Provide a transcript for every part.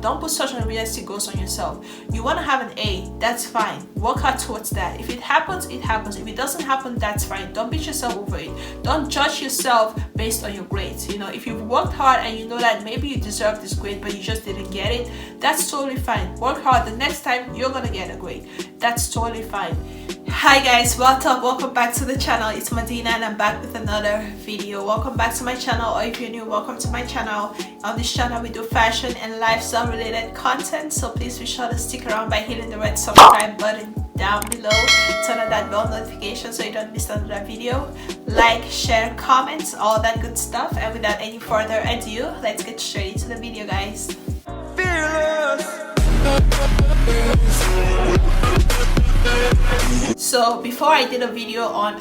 Don't put such unrealistic goals on yourself. You want to have an A, that's fine. Work hard towards that. If it happens, it happens. If it doesn't happen, that's fine. Don't beat yourself over it. Don't judge yourself based on your grades. You know, if you've worked hard and you know that maybe you deserve this grade but you just didn't get it, that's totally fine. Work hard. The next time you're gonna get a grade. That's totally fine. Hi guys, welcome back to the channel. It's Madina and I'm back with another video. Welcome back to my channel, or if you're new, welcome to my channel. On this channel we do fashion and lifestyle related content, so please be sure to stick around by hitting the red subscribe button down below. Turn on that bell notification so you don't miss another video. Like, share, comments, all that good stuff. And without any further ado, let's get straight into the video, guys. So before I did a video on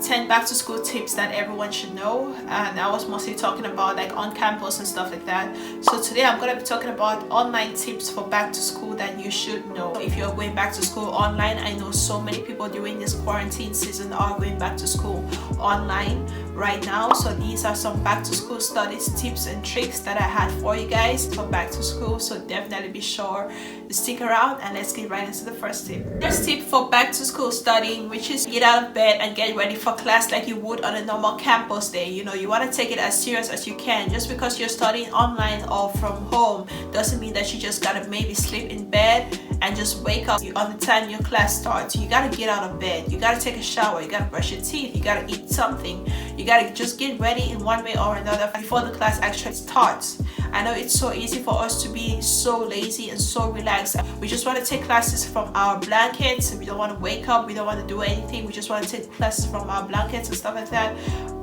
10 back to school tips that everyone should know, and I was mostly talking about like on campus and stuff like that. So today I'm going to be talking about online tips for back to school that you should know. If you're going back to school online, I know so many people during this quarantine season are going back to school online right now. So these are some back to school studies tips and tricks that I had for you guys for back to school, so definitely be sure to stick around and let's get right into the first tip. First tip for back to school studying, which is get out of bed and get ready for class like you would on a normal campus day. You know, you want to take it as serious as you can. Just because you're studying online or from home doesn't mean that you just gotta maybe sleep in bed and just wake up on the time your class starts. You gotta get out of bed, you gotta take a shower, you gotta brush your teeth, you gotta eat something, you gotta just get ready in one way or another before the class actually starts. I know it's so easy for us to be so lazy and so relaxed. We just want to take classes from our blankets. We don't want to wake up, we don't want to do anything, we just want to take classes from our blankets and stuff like that.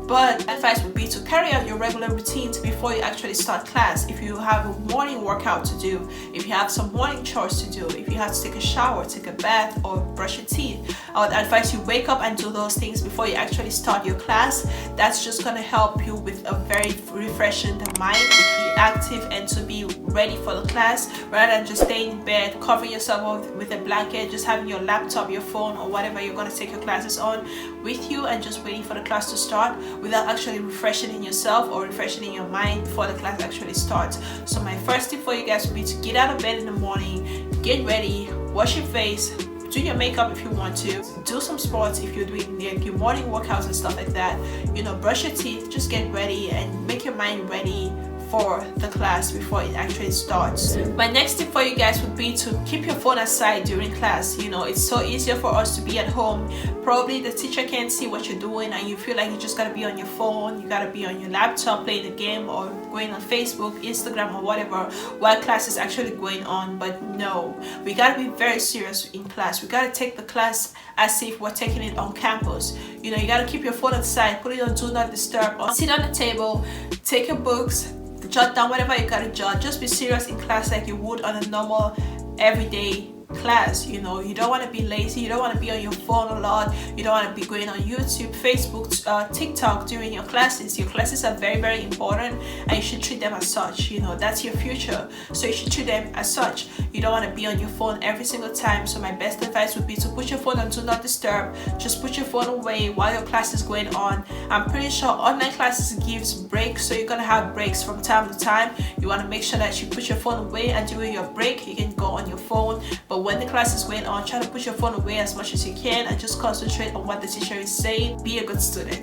But advice would be to carry out your regular routines before you actually start class. If you have a morning workout to do, if you have some morning chores to do, if you have to take a shower, take a bath, or brush your teeth, I would advise you wake up and do those things before you actually start your class. That's just going to help you with a very refreshing mind, to be active and to be ready for the class, rather than just staying in bed, covering yourself with a blanket, just having your laptop, your phone, or whatever you're going to take your classes on with you and just waiting for the class to start without actually refreshing in yourself or refreshing in your mind before the class actually starts. So my first tip for you guys would be to get out of bed in the morning, get ready, wash your face, do your makeup if you want to, do some sports if you're doing your morning workouts and stuff like that. You know, brush your teeth, just get ready and make your mind ready for the class before it actually starts. My next tip for you guys would be to keep your phone aside during class. You know, it's so easier for us to be at home. Probably the teacher can't see what you're doing and you feel like you just gotta be on your phone, you gotta be on your laptop playing a game or going on Facebook, Instagram, or whatever while class is actually going on. But no, we gotta be very serious in class. We gotta take the class as if we're taking it on campus. You know, you gotta keep your phone aside, put it on do not disturb, or sit on the table, take your books, jot down whatever you gotta jot. Just be serious in class like you would on a normal everyday class. You know, you don't want to be lazy, you don't want to be on your phone a lot, you don't want to be going on YouTube, Facebook, TikTok during your classes. Your classes are very, very important and you should treat them as such. You know, that's your future, so you should treat them as such. You don't want to be on your phone every single time. So my best advice would be to put your phone on do not disturb. Just put your phone away while your class is going on. I'm pretty sure online classes gives breaks, so you're gonna have breaks from time to time. You want to make sure that you put your phone away, and during your break you can go on your phone. But when the class is going on, try to put your phone away as much as you can and just concentrate on what the teacher is saying. Be a good student.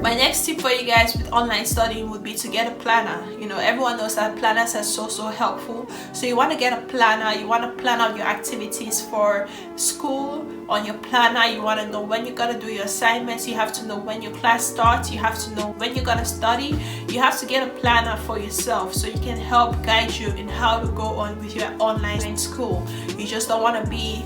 My next tip for you guys with online studying would be to get a planner. You know, everyone knows that planners are so helpful. So you want to get a planner, you want to plan out your activities for school on your planner. You want to know when you're going to do your assignments, you have to know when your class starts, you have to know when you're going to study. You have to get a planner for yourself so you can help guide you in how to go on with your online school. You just don't want to be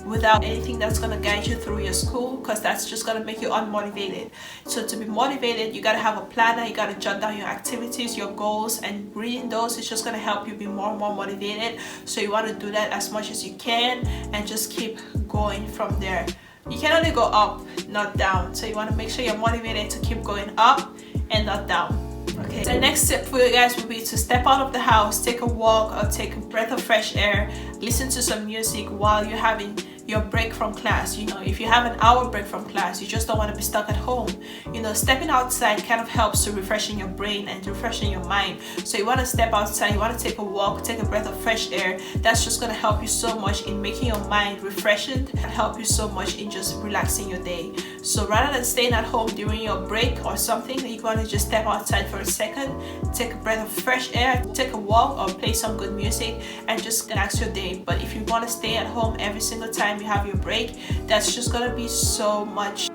without anything that's going to guide you through your school, because that's just going to make you unmotivated. So to be motivated, you got to have a planner, you got to jot down your activities, your goals, and reading those is just going to help you be more and more motivated. So you want to do that as much as you can and just keep going from there. You can only go up, not down, so you want to make sure you're motivated to keep going up and not down. Okay, the next tip for you guys would be to step out of the house, take a walk, or take a breath of fresh air, listen to some music while you're having your break from class. You know, if you have an hour break from class, you just don't want to be stuck at home. You know, stepping outside kind of helps to refreshing your brain and refreshing your mind. So you want to step outside, you want to take a walk, take a breath of fresh air. That's just going to help you so much in making your mind refreshing and help you so much in just relaxing your day. So rather than staying at home during your break or something, you want to just step outside for a second, take a breath of fresh air, take a walk, or play some good music and just relax your day. But if you want to stay at home every single time you have your break, that's just going to be so much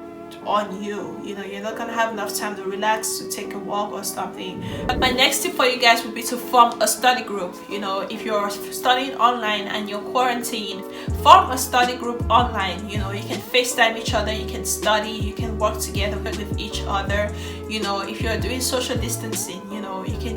on you. You know, you're not gonna have enough time to relax, to take a walk or something. But my next tip for you guys would be to form a study group. You know, if you're studying online and you're quarantined, form a study group online. You know, you can FaceTime each other, you can study, you can work together with each other. You know, if you're doing social distancing, you know, you can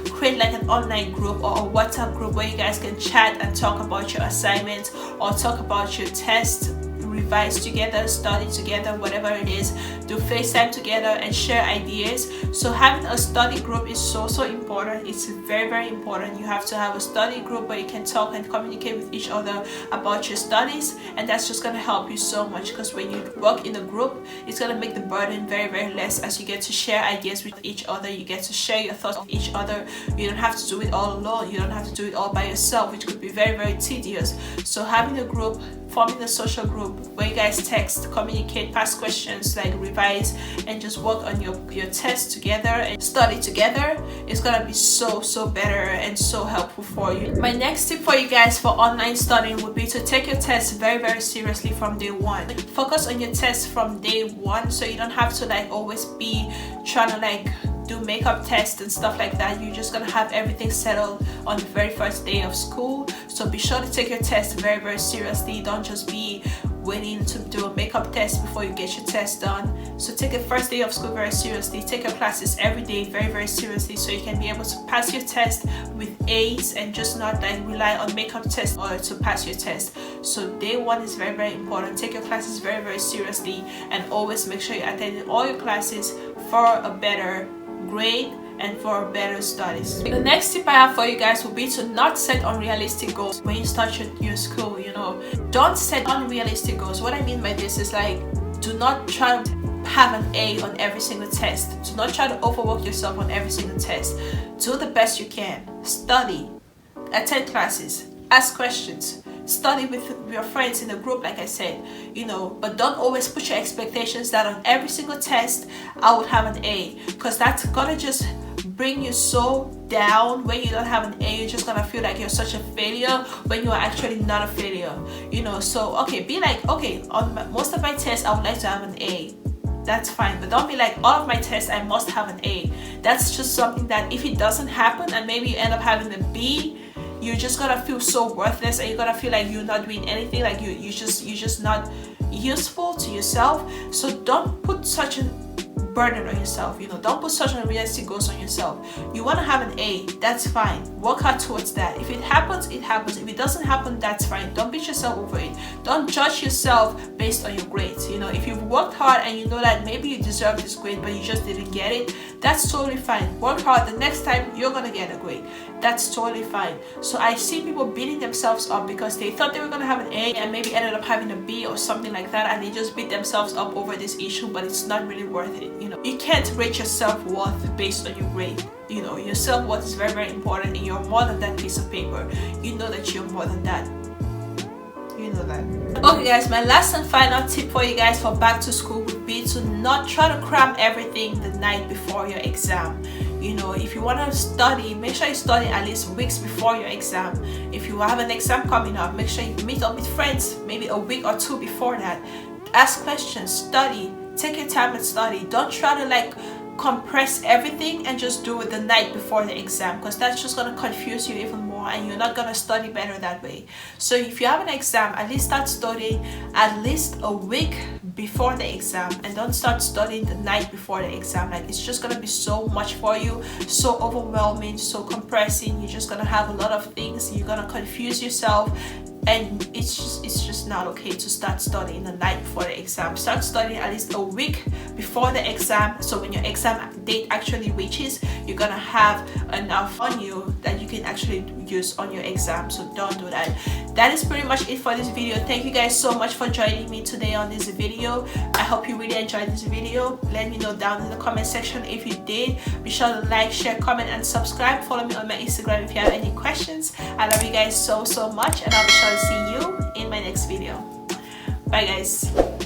create like an online group or a WhatsApp group where you guys can chat and talk about your assignments or talk about your tests, revise together, study together, whatever it is, do FaceTime together and share ideas. So having a study group is so important. It's very, very important. You have to have a study group where you can talk and communicate with each other about your studies, and that's just going to help you so much, because when you work in a group, it's going to make the burden very, very less, as you get to share ideas with each other, you get to share your thoughts with each other. You don't have to do it all alone, you don't have to do it all by yourself, which could be very, very tedious. So having a group, forming a social group where you guys text, communicate, pass questions, like revise and just work on your tests together and study together, is gonna be so better and so helpful for you. My next tip for you guys for online studying would be to take your tests very, very seriously from day one. Focus on your tests from day one, so you don't have to like always be trying to like do makeup tests and stuff like that. You're just gonna have everything settled on the very first day of school. So be sure to take your test very, very seriously. Don't just be waiting to do a makeup test before you get your test done. So take the first day of school very seriously. Take your classes every day very, very seriously, so you can be able to pass your test with A's and just not like rely on makeup tests in order to pass your test. So day one is very, very important. Take your classes very, very seriously and always make sure you're attending all your classes for a better grade and for better studies. The next tip I have for you guys will be to not set unrealistic goals when you start your school. You know, don't set unrealistic goals. What I mean by this is like, do not try to have an A on every single test. Do not try to overwork yourself on every single test. Do the best you can. Study, attend classes, ask questions, study with your friends in a group, like I said, you know, but don't always put your expectations that on every single test I would have an A, because that's gonna just bring you so down. When you don't have an A, you're just gonna feel like you're such a failure when you are actually not a failure, you know. So okay, be like, okay, on most of my tests I would like to have an A. That's fine, but don't be like, all of my tests I must have an A. That's just something that if it doesn't happen and maybe you end up having a B, you're just gonna feel so worthless and you're gonna feel like you're not doing anything, like you're just not useful to yourself. So don't put such a burden on yourself, you know. Don't put such unrealistic goals on yourself. You want to have an A, that's fine, work hard towards that. If it happens, it happens. If it doesn't happen, that's fine. Don't beat yourself over it. Don't judge yourself based on your grades. You know, if you've worked hard and you know that maybe you deserve this grade but you just didn't get it, that's totally fine. Work hard, the next time you're gonna get a grade. That's totally fine. So I see people beating themselves up because they thought they were gonna have an A and maybe ended up having a B or something like that, and they just beat themselves up over this issue, but it's not really worth it. You know, you can't rate your self-worth based on your grade. You know, your self-worth is very, very important, and you're more than that piece of paper. You know that you're more than that. You know that. Okay guys, my last and final tip for you guys for back to school would be to not try to cram everything the night before your exam. You know, if you want to study, make sure you study at least weeks before your exam. If you have an exam coming up, make sure you meet up with friends maybe a week or two before that. Ask questions, study, take your time and study. Don't try to like compress everything and just do it the night before the exam, because that's just going to confuse you even more and you're not going to study better that way. So if you have an exam, at least start studying at least a week before the exam, and don't start studying the night before the exam. Like, it's just going to be so much for you, so overwhelming, so compressing. You're just going to have a lot of things, you're going to confuse yourself, and it's just not okay to start studying the night before the exam. Start studying at least a week before the exam, so when your exam date actually reaches, you're gonna have enough on you that you can actually use on your exam, so don't do that. That is pretty much it for this video. Thank you guys so much for joining me today on this video. I hope you really enjoyed this video. Let me know down in the comment section if you did. Be sure to like, share, comment, and subscribe. Follow me on my Instagram if you have any questions. I love you guys so much, and I'll be sure to see you in my next video. Bye guys.